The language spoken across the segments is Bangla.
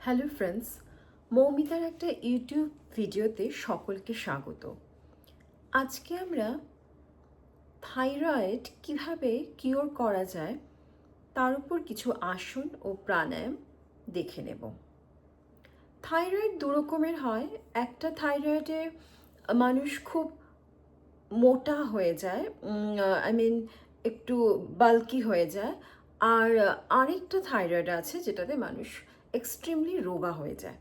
হ্যালো ফ্রেন্ডস, মৌমিতার একটা ইউটিউব ভিডিওতে সকলকে স্বাগত। আজকে আমরা থাইরয়েড কিভাবে কিওর করা যায় তার উপর কিছু আসন ও প্রাণায়াম দেখে নেব। থাইরয়েড দু রকমের হয়। একটা থাইরয়েডে মানুষ খুব মোটা হয়ে যায়, একটু বাল্কি হয়ে যায়। আর আরেকটা থাইরয়েড আছে যেটাতে মানুষ এক্সট্রিমলি রোগা হয়ে যায়।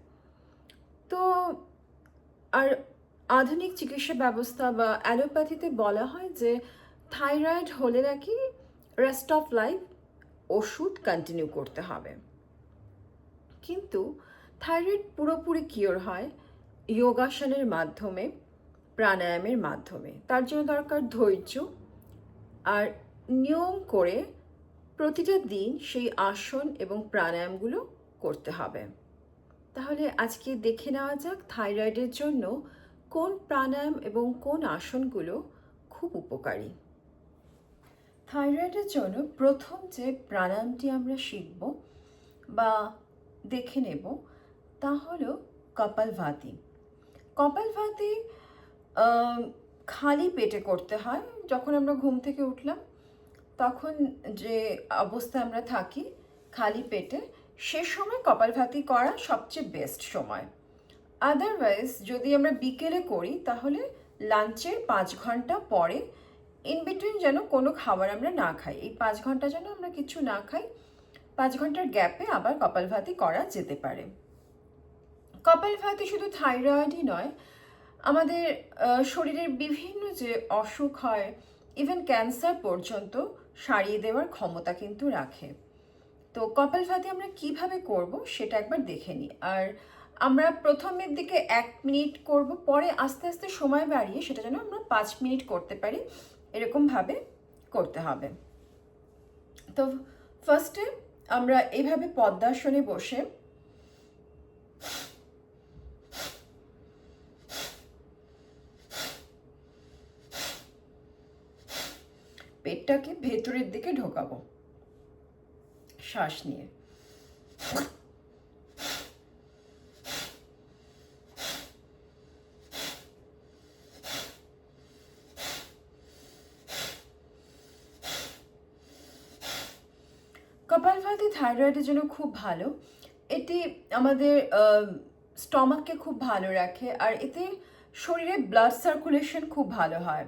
তো আর আধুনিক চিকিৎসা ব্যবস্থা বা অ্যালোপ্যাথিতে বলা হয় যে থাইরয়েড হলে নাকি রেস্ট অফ লাইফ ওষুধ কন্টিনিউ করতে হবে। কিন্তু থাইরয়েড পুরোপুরি কিওর হয় যোগাসনের মাধ্যমে, প্রাণায়ামের মাধ্যমে। তার জন্য দরকার ধৈর্য আর নিয়ম করে প্রতিটা দিন সেই আসন এবং প্রাণায়ামগুলো করতে হবে। তাহলে আজকে দেখে নেওয়া যাক থাইরয়েডের জন্য কোন প্রাণায়াম এবং কোন আসনগুলো খুব উপকারী। থাইরয়েডের জন্য প্রথম যে প্রাণায়ামটি আমরা শিখব বা দেখে নেব তা হলো কপালভাতি। কপালভাতি খালি পেটে করতে হয়। যখন আমরা ঘুম থেকে উঠলাম তখন যে অবস্থায় আমরা থাকি খালি পেটে, সে সময় কপালভাতি করা সবচেয়ে বেস্ট সময়। আদারওয়াইজ যদি আমরা বিকেলে করি তাহলে লাঞ্চের 5 ঘন্টা পরে, ইন বিটুইন যেন কোনো খাবার আমরা না খাই। এই 5 ঘন্টা যেন আমরা কিছু না খাই। 5 ঘন্টার গ্যাপে আবার কপালভাতি করা যেতে পারে। কপালভাতি শুধু থাইরয়েডই নয়, আমাদের শরীরের বিভিন্ন যে অসুখ হয়, ইভেন ক্যান্সার পর্যন্ত সারিয়ে দেওয়ার ক্ষমতা কিন্তু রাখে। তো কপালভাতি আমরা কিভাবে করব সেটা একবার দেখে নিই। আর আমরা প্রথমের দিকে 1 মিনিট করব, পরে আস্তে আস্তে সময় বাড়িয়ে সেটা যেন আমরা 5 মিনিট করতে পারি, এরকমভাবে করতে হবে। তো ফার্স্টে আমরা এইভাবে পদ্মাসনে বসে পেটটাকে ভেতরের দিকে ঢোকাবো শ্বাস নিয়ে। কপালভাতি থাইরয়েডের জন্য খুব ভালো। এটি আমাদের স্টমাককে খুব ভালো রাখে, আর এতে শরীরে ব্লাড সার্কুলেশন খুব ভালো হয়।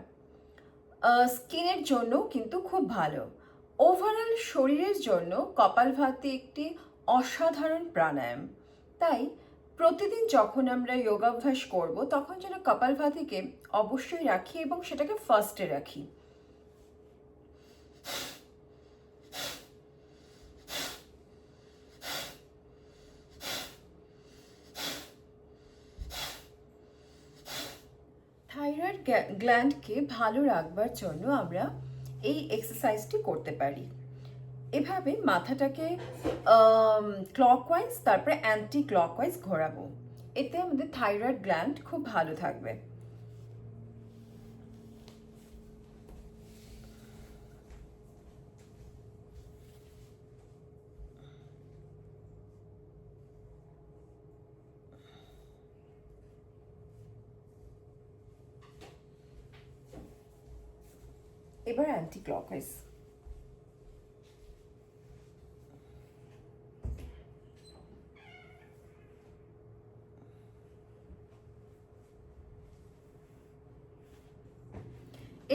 স্কিনের জন্য কিন্তু খুব ভালো। ওভারঅল শরীরের জন্য কপালভাতি একটি অসাধারণ প্রাণায়াম। তাই প্রতিদিন যখন আমরা যোগাভ্যাস করব তখন যেন কপালভাতিকে অবশ্যই রাখি এবং সেটাকে ফার্স্টে রাখি। থাইরয়েড গ্ল্যান্ডকে ভালো রাখবার জন্য আমরা এই এক্সারসাইজটি করতে পারি। এভাবে মাথাটাকে ক্লকওয়াইজ তারপরে অ্যান্টি ক্লকওয়াইজ ঘোরাবো। এতে আমাদের থাইরয়েড গ্ল্যান্ড খুব ভালো থাকবে। এবার অ্যান্টি ক্লকওয়াইজ।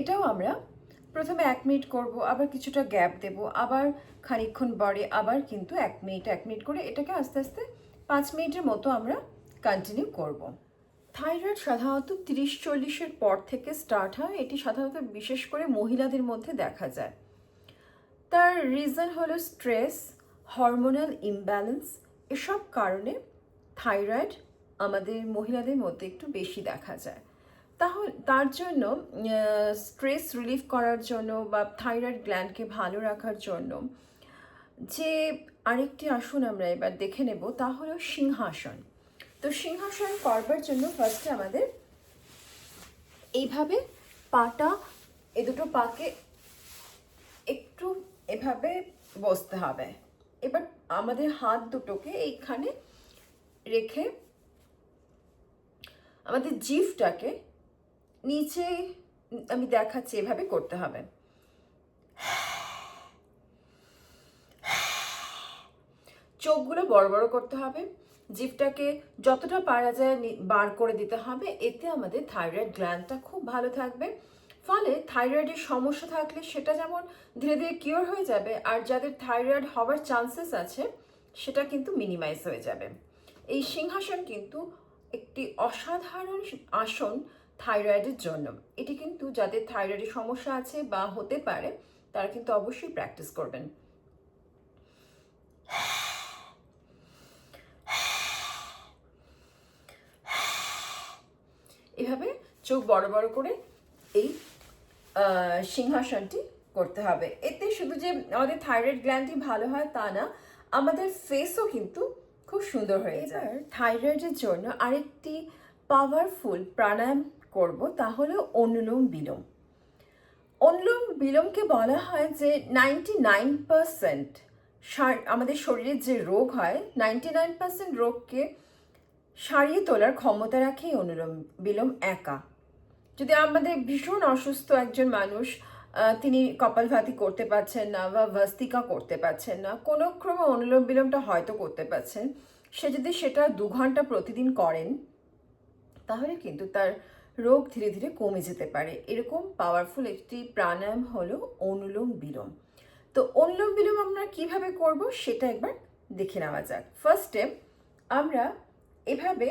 এটাও আমরা প্রথমে 1 মিনিট করব, আবার কিছুটা গ্যাপ দেব, আবার খানিকক্ষণ পরে আবার কিন্তু 1 মিনিট করে এটাকে আস্তে আস্তে 5 মিনিটের মতো আমরা কন্টিনিউ করব। থাইরয়েড সাধারণত 30-40-এর পর থেকে স্টার্ট হয়। এটি সাধারণত বিশেষ করে মহিলাদের মধ্যে দেখা যায়। তার রিজন হলো স্ট্রেস, হরমোনাল ইমব্যালেন্স, এসব কারণে থাইরয়েড আমাদের মহিলাদের মধ্যে একটু বেশি দেখা যায়। তাহলে তার জন্য স্ট্রেস রিলিফ করার জন্য বা থাইরয়েড গ্ল্যান্ডকে ভালো রাখার জন্য যে আরেকটি আসন আমরা এবার দেখে নেব তা হলো সিংহাসন। তো সিংহাসন করবার জন্য ফার্স্টে আমাদের এইভাবে পাটা, দুটো পাকে একটু এভাবে বসতে হবে। এবার আমাদের হাত দুটোকে এইখানে রেখে আমাদের জিভটাকে নিচে, আমি দেখাচ্ছি, এভাবে করতে হবে। চোখগুলো বড় বড় করতে হবে, জিভটাকে যতটা পারা যায় বার করে দিতে হবে। এতে আমাদের থাইরয়েড গ্ল্যান্ডটা খুব ভালো থাকবে। ফলে থাইরয়েডের সমস্যা থাকলে সেটা যেমন ধীরে ধীরে কিওর হয়ে যাবে, আর যাদের থাইরয়েড হওয়ার চান্সেস আছে সেটা কিন্তু মিনিমাইজ হয়ে যাবে। এই সিংহাসন কিন্তু একটি অসাধারণ আসন থাইরয়েডের জন্য। এটি কিন্তু যাদের থাইরয়েডের সমস্যা আছে বা হতে পারে তারা কিন্তু অবশ্যই প্র্যাকটিস করবেন। এভাবে চোখ বড় বড় করে এই সিংহাসনটি করতে হবে। এতে শুধু যে আমাদের থাইরয়েড গ্ল্যান্ডই ভালো হয় তা না, আমাদের ফেসও কিন্তু খুব সুন্দর হয়ে যায়। থাইরয়েডের জন্য আরেকটি পাওয়ারফুল প্রাণায়াম করব, তা হলো অনুলোম বিলোম। অনুলোম বিলোমকে বলা হয় যে 99% আমাদের শরীরের যে রোগ হয় 99% রোগকে সারিয়ে তোলার ক্ষমতা রাখে অনুলোম বিলোম একা। যদি আমাদের ভীষণ অসুস্থ একজন মানুষ, তিনি কপালভাতি করতে পারছেন না বা ভস্তিকা করতে পারছেন না, কোনো ক্রমে অনুলোম বিলোমটা হয়তো করতে পারছেন, সে যদি সেটা 2 ঘন্টা প্রতিদিন করেন তাহলে কিন্তু তার রোগ ধীরে ধীরে কমে যেতে পারে। এরকম পাওয়ারফুল একটি প্রাণায়াম হলো অনুলোম বিলোম। তো অনুলোম বিলোম আমরা কিভাবে করব সেটা একবার দেখে নেওয়া যাক। ফার্স্টে আমরা এভাবে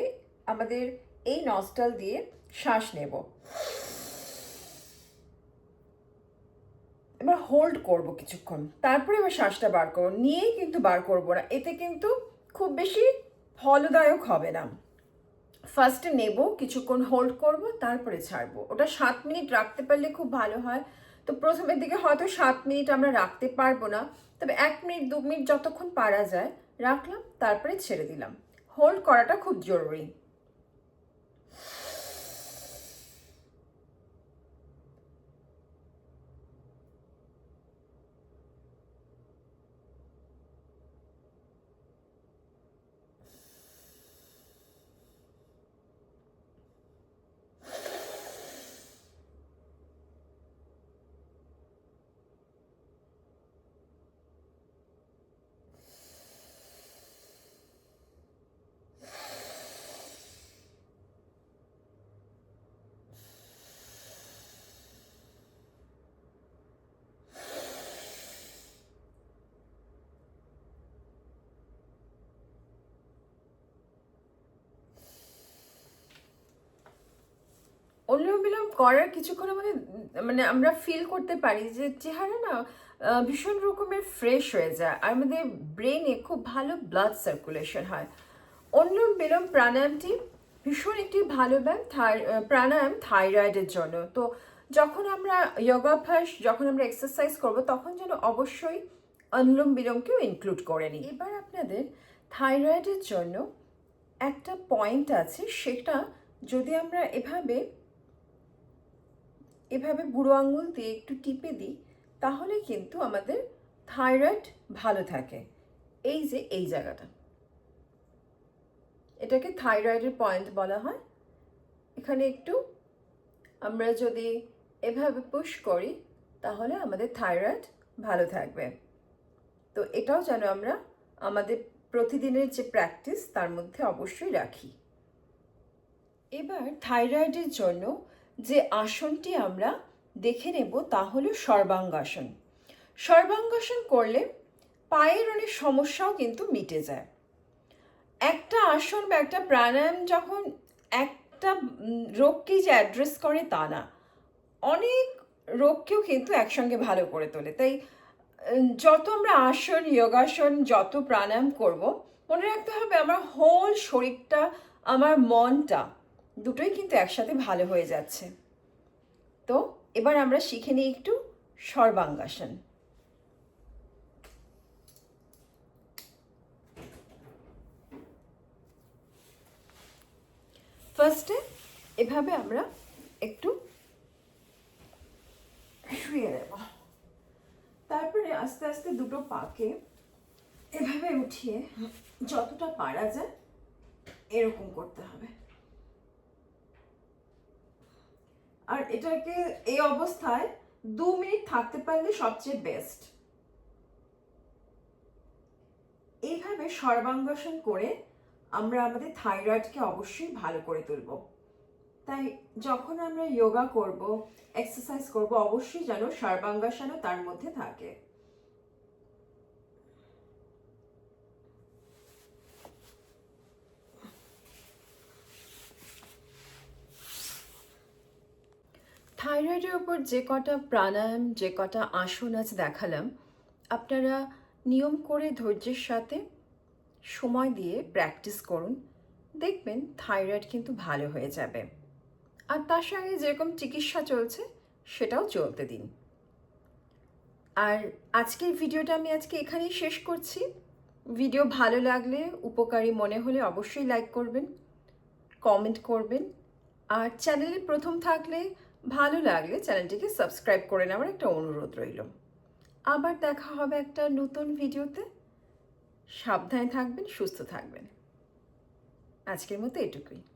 আমাদের এই নস্ট্রাল দিয়ে শ্বাস নেব, এবার হোল্ড করব কিছুক্ষণ, তারপরে এবার শ্বাসটা বার করব, নিয়েই কিন্তু বার করব না, এতে কিন্তু খুব বেশি ফলদায়ক হবে না। ফার্স্টে নেব, কিছুক্ষণ হোল্ড করব, তারপরে ছাড়বো। ওটা 7 মিনিট রাখতে পারলে খুব ভালো হয়। তো প্রথমের দিকে হয়তো 7 মিনিট আমরা রাখতে পারবো না, তবে 1 মিনিট 2 মিনিট যতক্ষণ পারা যায় রাখলাম, তারপরে ছেড়ে দিলাম। হোল্ড করাটা খুব জরুরি। অনুলোম বিলোম করার কিছুক্ষণের মধ্যে মানে আমরা ফিল করতে পারি যে চেহারা না ভীষণ রকমের ফ্রেশ হয়ে যায়, আর আমাদের ব্রেনে খুব ভালো ব্লাড সার্কুলেশন হয়। অনুলোম বিলোম প্রাণায়ামটি ভীষণ একটি ভালো প্রাণায়াম থাইরয়েডের জন্য। তো যখন আমরা যোগাভ্যাস, যখন আমরা এক্সারসাইজ করব, তখন যেন অবশ্যই অনুলোম বিলোমকেও ইনক্লুড করে নিই। এবার আপনাদের থাইরয়েডের জন্য একটা পয়েন্ট আছে, সেটা যদি আমরা এভাবে বুড়ো আঙুল দিয়ে একটু টিপে দিই তাহলে কিন্তু আমাদের থাইরয়েড ভালো থাকে। এই যে এই জায়গাটা, এটাকে থাইরয়েডের পয়েন্ট বলা হয়। এখানে একটু আমরা যদি এভাবে পুশ করি তাহলে আমাদের থাইরয়েড ভালো থাকবে। তো এটাও যেন আমরা আমাদের প্রতিদিনের যে প্র্যাকটিস তার মধ্যে অবশ্যই রাখি। এবার থাইরয়েডের জন্য যে আসনটি আমরা দেখে নেব তা হলো সর্বাঙ্গাসন। সর্বাঙ্গাসন করলে পায়ের অনেক সমস্যাও কিন্তু মিটে যায়। একটা আসন বা একটা প্রাণায়াম যখন একটা রোগকেই যে অ্যাড্রেস করে তা না, অনেক রোগকেও কিন্তু একসঙ্গে ভালো করে তোলে। তাই যত আমরা আসন, যোগাসন, যত প্রাণায়াম করব, মনে রাখতে হবে আমার হোল শরীরটা, আমার মনটা দুটোই কিন্তু একসাথে ভালো হয়ে যাচ্ছে। তো এবার আমরা শিখে নিই একটু সর্বাঙ্গাসন। ফার্স্টে এভাবে আমরা একটু শুয়ে নেব, তারপরে আস্তে আস্তে দুটো পাকে এভাবে উঠিয়ে যতটা পারা যায় এরকম করতে হবে। আর এটাকে এই অবস্থায় 2 মিনিট থাকতে পারলে সবচেয়ে বেস্ট। এইভাবে সর্বাঙ্গাসন করে আমরা আমাদের থাইরয়েডকে অবশ্যই ভালো করে তুলব। তাই যখন আমরা যোগা করব, এক্সারসাইজ করব, অবশ্যই যেন সর্বাঙ্গাসনও তার মধ্যে থাকে। থাইরয়েডের ওপর যে কটা প্রাণায়াম, যে কটা আসন আজ দেখালাম, আপনারা নিয়ম করে ধৈর্যের সাথে সময় দিয়ে প্র্যাকটিস করুন, দেখবেন থাইরয়েড কিন্তু ভালো হয়ে যাবে। আর তার সঙ্গে যেরকম চিকিৎসা চলছে সেটাও চলতে দিন। আর আজকের ভিডিওটা আমি এখানেই শেষ করছি। ভিডিও ভালো লাগলে, উপকারী মনে হলে অবশ্যই লাইক করবেন, কমেন্ট করবেন, আর চ্যানেলে প্রথম থাকলে ভালো লাগলে চ্যানেলটিকে সাবস্ক্রাইব করে নেওয়ার একটা অনুরোধ রইল। আবার দেখা হবে একটা নতুন ভিডিওতে। সাবধানে থাকবেন, সুস্থ থাকবেন। আজকের মতো এটুকুই।